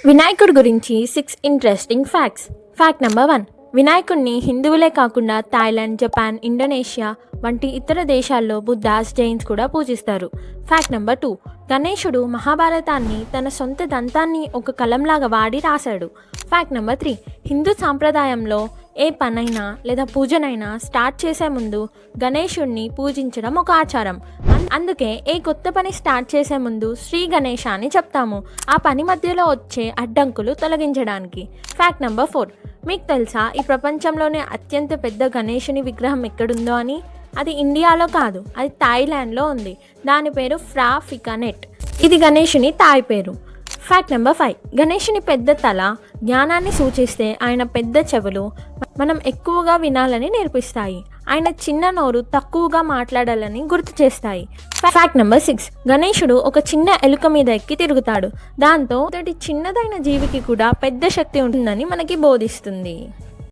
వినాయకుడి గురించి 6 interesting facts. Fact number 1. వినాయకుడిని హిందువులే కాకుండా థాయిలాండ్, జపాన్, ఇండోనేషియా వంటి ఇతర దేశాల్లో బుద్ధాస్, జైన్స్ కూడా పూజిస్తారు. Fact number 2. గణేశుడు మహాభారతాన్ని తన సొంత దంతాన్ని ఒక కలంలాగా వాడి రాశాడు. Fact number 3. హిందూ సాంప్రదాయంలో ఏ పనైనా లేదా పూజనైనా స్టార్ట్ చేసే ముందు గణేశుడిని పూజించడం ఒక ఆచారం. అందుకే ఏ కొత్త పని స్టార్ట్ చేసే ముందు శ్రీ గణేశ అని చెప్తాము, ఆ పని మధ్యలో వచ్చే అడ్డంకులు తొలగించడానికి. Fact number 4. మీకు తెలుసా ఈ ప్రపంచంలోనే అత్యంత పెద్ద గణేశుని విగ్రహం ఎక్కడుందో అని? అది ఇండియాలో కాదు, అది థాయిలాండ్లో ఉంది. దాని పేరు ఫ్రా ఫికానెట్. ఇది గణేశుని థాయ్ పేరు. Fact number 5. గణేశుని పెద్ద తల జ్ఞానాన్ని సూచిస్తే ఆయన పెద్ద చెవులు మనం ఎక్కువగా వినాలని నేర్పిస్తాయి. ఆయన చిన్న నోరు తక్కువగా మాట్లాడాలని గుర్తు చేస్తాయి. Fact number 6. గణేశుడు ఒక చిన్న ఎలుక మీద ఎక్కి తిరుగుతాడు. దాంతో చిన్నదైన జీవికి కూడా పెద్ద శక్తి ఉంటుందని మనకి బోధిస్తుంది.